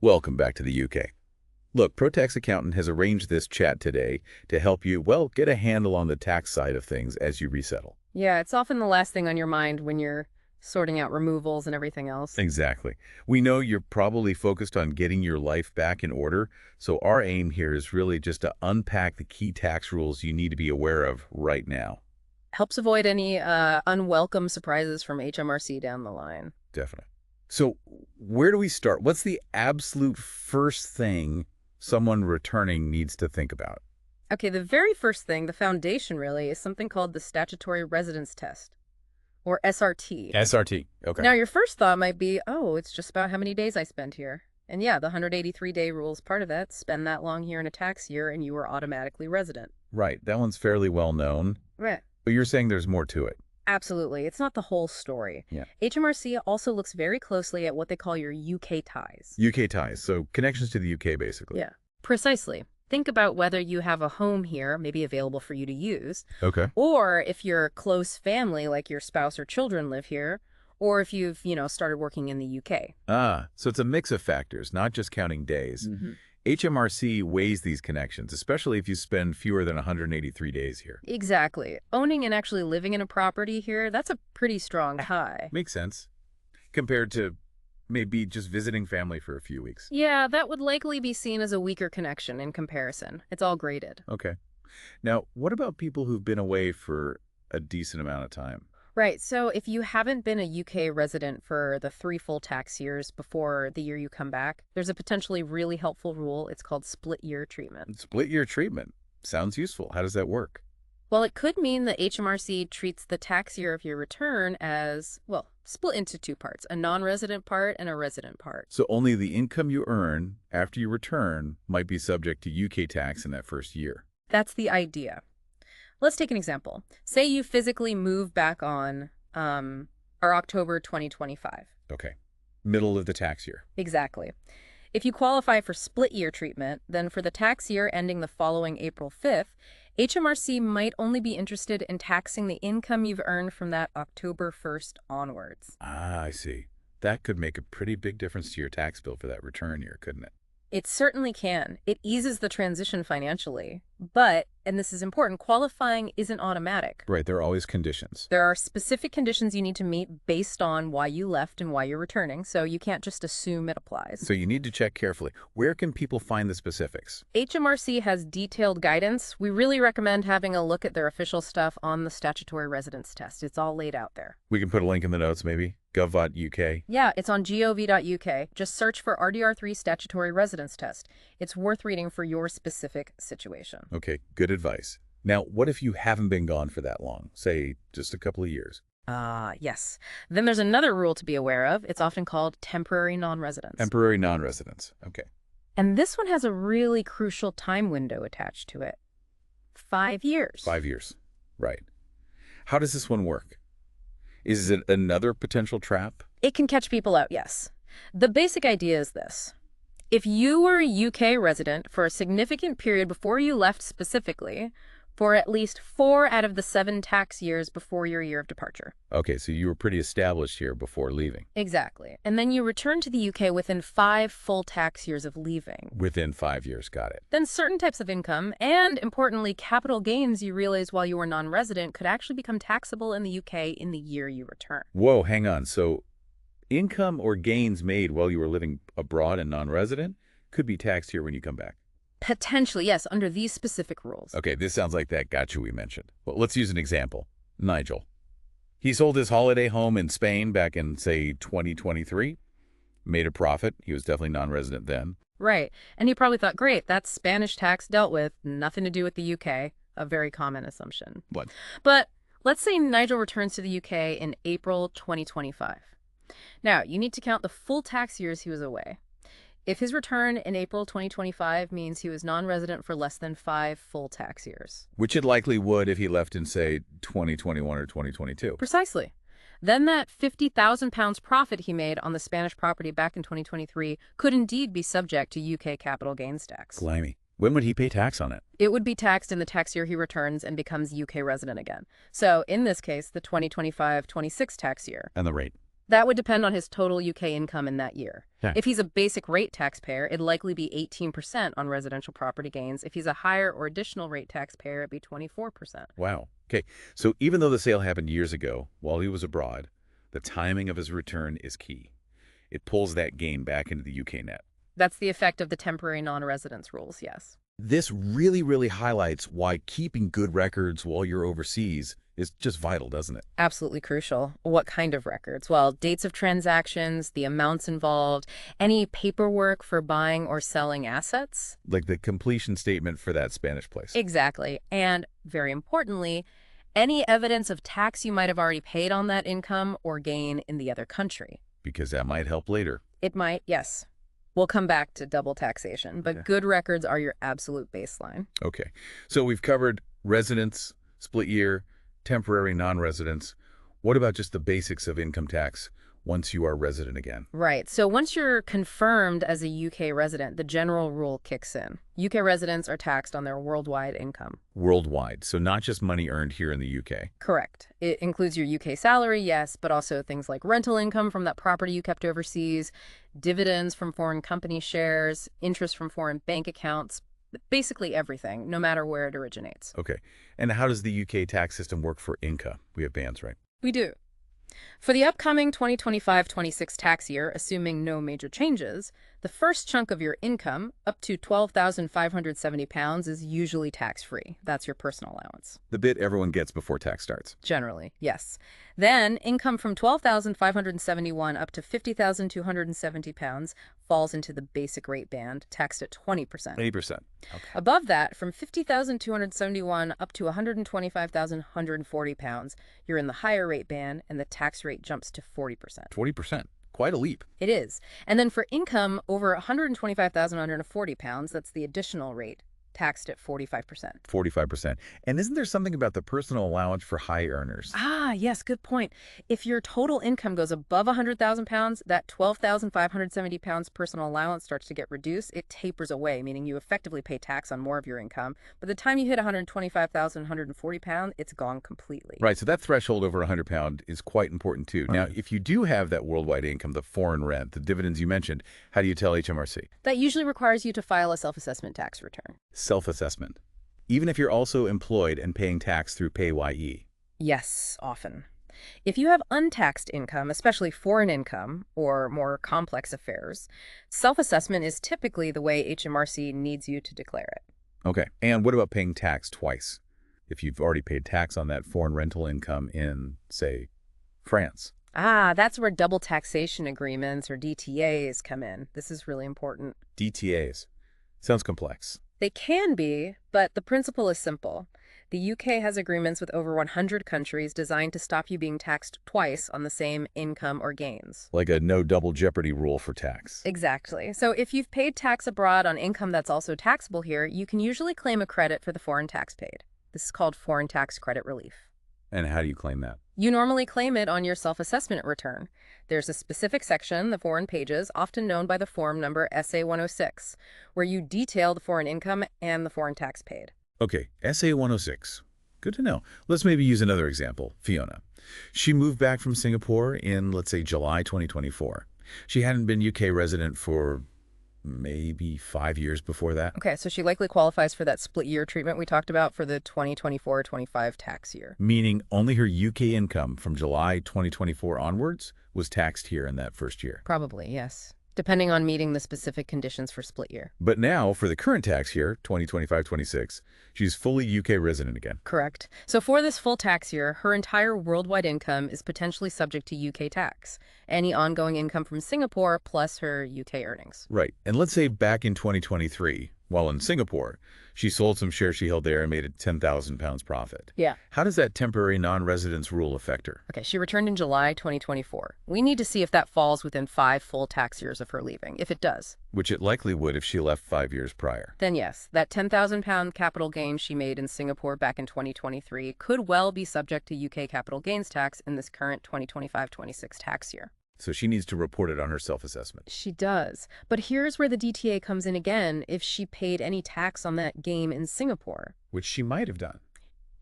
Welcome back to the UK. Look, ProTax Accountant has arranged this chat today to help you, well, get a handle on the tax side of things as you resettle. Yeah, it's often the last thing on your mind when you're sorting out removals and everything else. Exactly. We know you're probably focused on getting your life back in order, so our aim here is really just to unpack the key tax rules you need to be aware of right now. Helps avoid any unwelcome surprises from HMRC down the line. Definitely. So where do we start? What's the absolute first thing someone returning needs to think about? Okay, the very first thing, the foundation really, is something called the Statutory Residence Test, or SRT. SRT. Okay. Now, your first thought might be, oh, it's just about how many days I spend here. And yeah, the 183-day rule is part of that. Spend that long here in a tax year and you are automatically resident. Right. That one's fairly well known. Right. But you're saying there's more to it. Absolutely. It's not the whole story. Yeah. HMRC also looks very closely at what they call your UK ties. UK ties. So connections to the UK, basically. Yeah, precisely. Think about whether you have a home here, maybe available for you to use, Okay. or if your close family, like your spouse or children, live here, or if you've, started working in the UK. Ah, so it's a mix of factors, not just counting days. HMRC weighs these connections, especially if you spend fewer than 183 days here. Exactly. Owning and actually living in a property here, that's a pretty strong tie. Makes sense. Compared to maybe just visiting family for a few weeks. Yeah, that would likely be seen as a weaker connection in comparison. It's all graded. Okay. Now, what about people who've been away for a decent amount of time? Right, so if you haven't been a UK resident for the 3 full tax years before the year you come back, there's a potentially really helpful rule. It's called split year treatment. Split year treatment. Sounds useful. How does that work? Well, it could mean that HMRC treats the tax year of your return as, well, split into 2 parts, a non-resident part and a resident part. So only the income you earn after you return might be subject to UK tax in that first year. That's the idea. Let's take an example. Say you physically move back on October 2025. Okay. Middle of the tax year. Exactly. If you qualify for split year treatment, then for the tax year ending the following April 5th, HMRC might only be interested in taxing the income you've earned from that October 1st onwards. Ah, I see. That could make a pretty big difference to your tax bill for that return year, couldn't it? It certainly can. It eases the transition financially. But, and this is important, qualifying isn't automatic. Right, there are always conditions. There are specific conditions you need to meet based on why you left and why you're returning, so you can't just assume it applies. So you need to check carefully. Where can people find the specifics? HMRC has detailed guidance. We really recommend having a look at their official stuff on the statutory residence test. It's all laid out there. We can put a link in the notes, maybe? gov.uk. Yeah, it's on gov.uk. Just search for RDR3 statutory residence test. It's worth reading for your specific situation. Okay, good advice. Now, what if you haven't been gone for that long? Say, just a couple of years. Yes. Then there's another rule to be aware of. It's often called temporary non-residence. Temporary non-residence. Okay. And this one has a really crucial time window attached to it. 5 years. 5 years. Right. How does this one work? Is it another potential trap? It can catch people out, yes. The basic idea is this. If you were a UK resident for a significant period before you left specifically, for at least 4 out of the 7 tax years before your year of departure. Okay, so you were pretty established here before leaving. Exactly. And then you return to the UK within 5 full tax years of leaving. Within 5 years, got it. Then certain types of income, and importantly, capital gains you realize while you were non-resident could actually become taxable in the UK in the year you return. Whoa, hang on. So income or gains made while you were living abroad and non-resident could be taxed here when you come back. Potentially, yes, under these specific rules. Okay, this sounds like that gotcha we mentioned. Well, let's use an example. Nigel. He sold his holiday home in Spain back in, say, 2023. Made a profit. He was definitely non-resident then. Right. And he probably thought, great, that's Spanish tax dealt with, nothing to do with the UK. A very common assumption. What? But let's say Nigel returns to the UK in April 2025. Now, you need to count the full tax years he was away. If his return in April 2025 means he was non-resident for less than 5 full tax years. Which it likely would if he left in, say, 2021 or 2022. Precisely. Then that £50,000 profit he made on the Spanish property back in 2023 could indeed be subject to UK capital gains tax. Blimey. When would he pay tax on it? It would be taxed in the tax year he returns and becomes UK resident again. So in this case, the 2025-26 tax year. And the rate? That would depend on his total UK income in that year. Yeah. If he's a basic rate taxpayer, it'd likely be 18% on residential property gains. If he's a higher or additional rate taxpayer, it'd be 24%. Wow. Okay. So even though the sale happened years ago while he was abroad, the timing of his return is key. It pulls that gain back into the UK net. That's the effect of the temporary non-residence rules, yes. This really, really highlights why keeping good records while you're overseas is just vital, doesn't it? Absolutely crucial. What kind of records? Well, dates of transactions, the amounts involved, any paperwork for buying or selling assets. Like the completion statement for that Spanish place. Exactly. And very importantly, any evidence of tax you might have already paid on that income or gain in the other country. Because that might help later. It might, yes. We'll come back to double taxation, but good records are your absolute baseline. Okay. So we've covered residence, split year, temporary non-residence. What about just the basics of income tax once you are resident again? Right. So once you're confirmed as a UK resident, the general rule kicks in. UK residents are taxed on their worldwide income. Worldwide. So not just money earned here in the UK. Correct. It includes your UK salary, yes, but also things like rental income from that property you kept overseas, dividends from foreign company shares, interest from foreign bank accounts, basically everything, no matter where it originates. Okay. And how does the UK tax system work for Inca? We have bans, right? We do. For the upcoming 2025-26 tax year, assuming no major changes, the first chunk of your income, up to £12,570, is usually tax-free. That's your personal allowance. The bit everyone gets before tax starts. Generally, yes. Then, income from £12,571 up to £50,270 falls into the basic rate band, taxed at 20%. 80%. Okay. Above that, from £50,271 up to £125,140, you're in the higher rate band, and the tax rate jumps to 40%. 40%. Quite a leap. It is. And then for income over £125,140, that's the additional rate, taxed at 45%. 45%. And isn't there something about the personal allowance for high earners? Ah, yes, good point. If your total income goes above £100,000, that £12,570 personal allowance starts to get reduced. It tapers away, meaning you effectively pay tax on more of your income. By the time you hit £125,140, it's gone completely. Right, so that threshold over £100 is quite important too. Now, if you do have that worldwide income, the foreign rent, the dividends you mentioned, how do you tell HMRC? That usually requires you to file a self-assessment tax return. Self-assessment, even if you're also employed and paying tax through PAYE. Yes, often. If you have untaxed income, especially foreign income or more complex affairs, self-assessment is typically the way HMRC needs you to declare it. Okay, and what about paying tax twice? If you've already paid tax on that foreign rental income in, say, France. Ah, that's where double taxation agreements or DTAs come in. This is really important. DTAs. Sounds complex. They can be, but the principle is simple. The UK has agreements with over 100 countries designed to stop you being taxed twice on the same income or gains. Like a no double jeopardy rule for tax. Exactly. So if you've paid tax abroad on income that's also taxable here, you can usually claim a credit for the foreign tax paid. This is called foreign tax credit relief. And how do you claim that? You normally claim it on your self-assessment return. There's a specific section, the foreign pages, often known by the form number SA-106, where you detail the foreign income and the foreign tax paid. Okay, SA-106. Good to know. Let's maybe use another example. Fiona. She moved back from Singapore in, let's say, July 2024. She hadn't been UK resident for maybe 5 years before that. Okay, so she likely qualifies for that split year treatment we talked about for the 2024-25 tax year. Meaning only her UK income from July 2024 onwards was taxed here in that first year. Probably, yes, depending on meeting the specific conditions for split year. But now, for the current tax year, 2025-26, she's fully UK resident again. Correct. So for this full tax year, her entire worldwide income is potentially subject to UK tax. Any ongoing income from Singapore plus her UK earnings. Right. And let's say back in 2023, while in Singapore, she sold some shares she held there and made a £10,000 profit. Yeah. How does that temporary non-residence rule affect her? Okay, she returned in July 2024. We need to see if that falls within 5 full tax years of her leaving. If it does, Which it likely would if she left 5 years prior. then yes, that £10,000 capital gain she made in Singapore back in 2023 could well be subject to UK capital gains tax in this current 2025-26 tax year. So she needs to report it on her self-assessment. She does. But here's where the DTA comes in again if she paid any tax on that gain in Singapore. Which she might have done.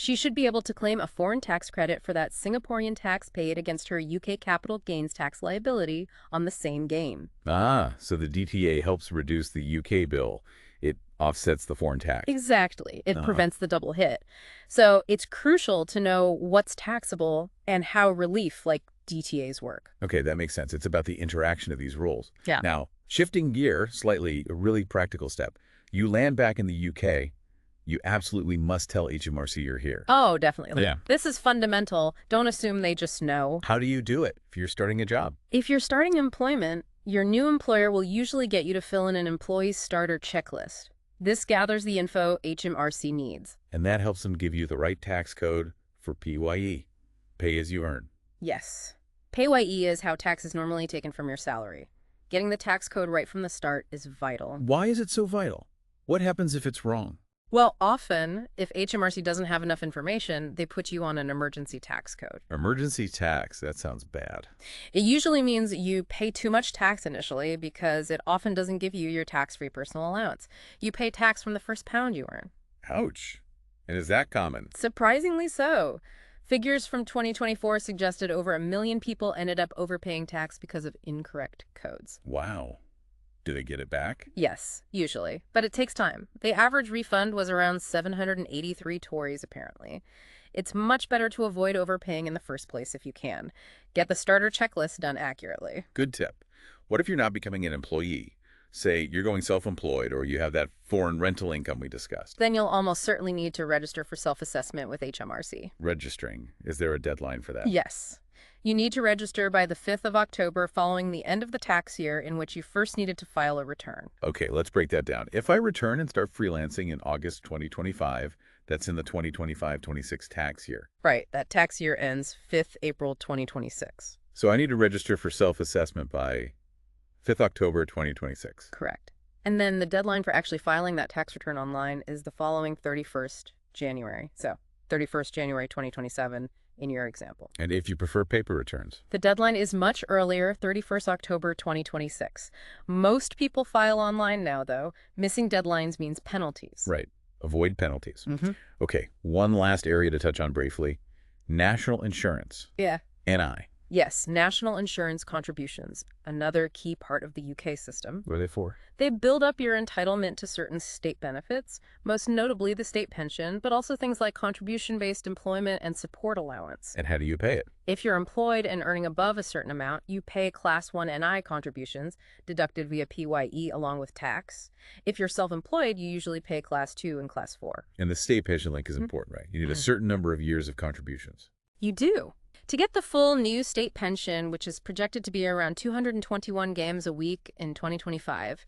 She should be able to claim a foreign tax credit for that Singaporean tax paid against her UK capital gains tax liability on the same gain. Ah, so the DTA helps reduce the UK bill. It offsets the foreign tax. Exactly. It Uh-huh. prevents the double hit. So it's crucial to know what's taxable and how relief like DTAs work. Okay, that makes sense. It's about the interaction of these rules. Yeah. Now, shifting gear slightly, a really practical step. You land back in the UK, you absolutely must tell HMRC you're here. Oh, definitely. Yeah. This is fundamental. Don't assume they just know. How do you do it if you're starting a job? If you're starting employment, your new employer will usually get you to fill in an employee starter checklist. This gathers the info HMRC needs. And that helps them give you the right tax code for PYE, pay as you earn. Yes. PayYE is how tax is normally taken from your salary. Getting the tax code right from the start is vital. Why is it so vital? What happens if it's wrong? Well, often, if HMRC doesn't have enough information, they put you on an emergency tax code. Emergency tax, that sounds bad. It usually means you pay too much tax initially because it often doesn't give you your tax-free personal allowance. You pay tax from the first pound you earn. Ouch. And is that common? Surprisingly so. Figures from 2024 suggested over 1 million people ended up overpaying tax because of incorrect codes. Wow. Do they get it back? Yes, usually. But it takes time. The average refund was around 783 Tories, apparently. It's much better to avoid overpaying in the first place if you can. Get the starter checklist done accurately. Good tip. What if you're not becoming an employee? Say you're going self-employed or you have that foreign rental income we discussed. Then you'll almost certainly need to register for self-assessment with HMRC. Registering. Is there a deadline for that? Yes. You need to register by the 5th of October following the end of the tax year in which you first needed to file a return. Okay, let's break that down. If I return and start freelancing in August 2025, that's in the 2025-26 tax year. Right, that tax year ends 5th April 2026. So I need to register for self-assessment by 5th October 2026. Correct. And then the deadline for actually filing that tax return online is the following 31st January. So 31st January 2027 in your example. And if you prefer paper returns? The deadline is much earlier, 31st October 2026. Most people file online now, though. Missing deadlines means penalties. Right. Avoid penalties. Mm-hmm. Okay, one last area to touch on briefly. National insurance. Yeah. NI. Yes, national insurance contributions, another key part of the UK system. What are they for? They build up your entitlement to certain state benefits, most notably the state pension, but also things like contribution-based employment and support allowance. And how do you pay it? If you're employed and earning above a certain amount, you pay Class 1 NI contributions, deducted via PYE along with tax. If you're self-employed, you usually pay Class 2 and Class 4. And the state pension link is important, right? You need a certain number of years of contributions. You do. To get the full new state pension, which is projected to be around 221 GAMs a week in 2025,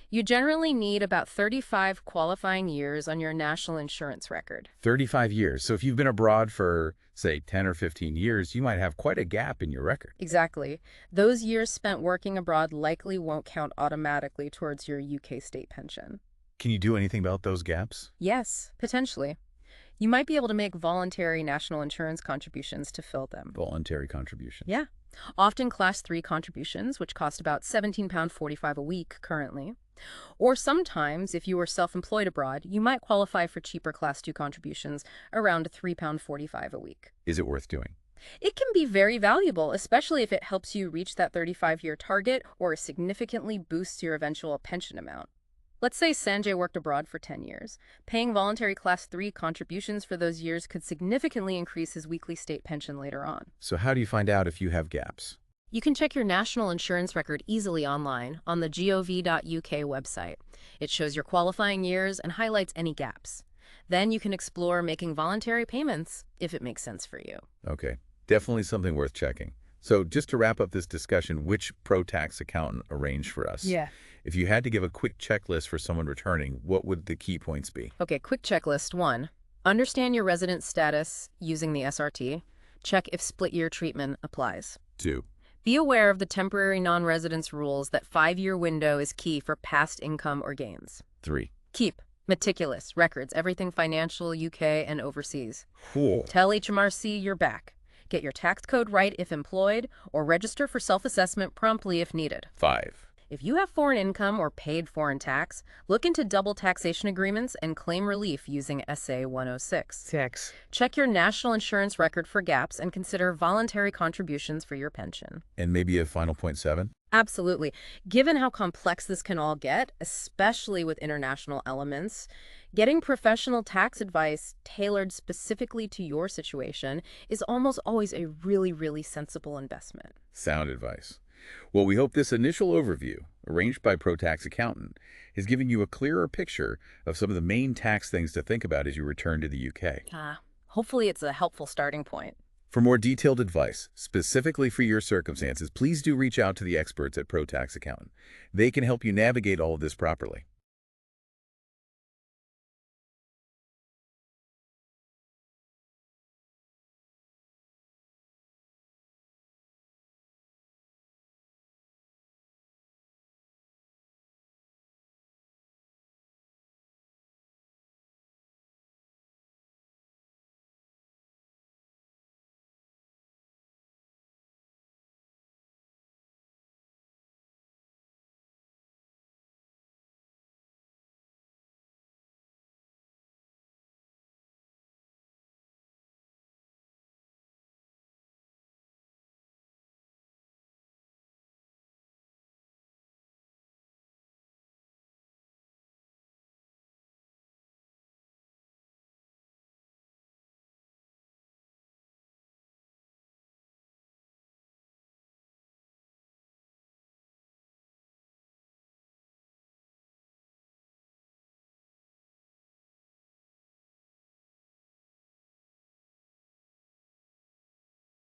you generally need about 35 qualifying years on your national insurance record. 35 years. So if you've been abroad for, say, 10 or 15 years, you might have quite a gap in your record. Exactly. Those years spent working abroad likely won't count automatically towards your UK state pension. Can you do anything about those gaps? Yes, potentially. You might be able to make voluntary national insurance contributions to fill them. Voluntary contribution. Yeah. Often Class 3 contributions, which cost about £17.45 a week currently. Or sometimes, if you were self-employed abroad, you might qualify for cheaper Class 2 contributions, around £3.45 a week. Is it worth doing? It can be very valuable, especially if it helps you reach that 35-year target or significantly boosts your eventual pension amount. Let's say Sanjay worked abroad for 10 years. Paying voluntary Class 3 contributions for those years could significantly increase his weekly state pension later on. So how do you find out if you have gaps? You can check your national insurance record easily online on the gov.uk website. It shows your qualifying years and highlights any gaps. Then you can explore making voluntary payments if it makes sense for you. Okay, definitely something worth checking. So just to wrap up this discussion, which pro-tax accountant arranged for us? Yeah. If you had to give a quick checklist for someone returning, what would the key points be? Okay, quick checklist. 1. Understand your resident status using the SRT. Check if split-year treatment applies. 2. Be aware of the temporary non-residence rules. That 5-year window is key for past income or gains. 3. Keep meticulous records, everything financial, UK and overseas. Cool. Tell HMRC you're back. Get your tax code right if employed, or register for self-assessment promptly if needed. 5. If you have foreign income or paid foreign tax, look into double taxation agreements and claim relief using SA 106. 6. Check your national insurance record for gaps and consider voluntary contributions for your pension. And maybe a final point 7? Absolutely. Given how complex this can all get, especially with international elements, getting professional tax advice tailored specifically to your situation is almost always a really, really sensible investment. Sound advice. Well, we hope this initial overview, arranged by ProTax Accountant, is giving you a clearer picture of some of the main tax things to think about as you return to the UK. Hopefully it's a helpful starting point. For more detailed advice, specifically for your circumstances, please do reach out to the experts at ProTax Accountant. They can help you navigate all of this properly.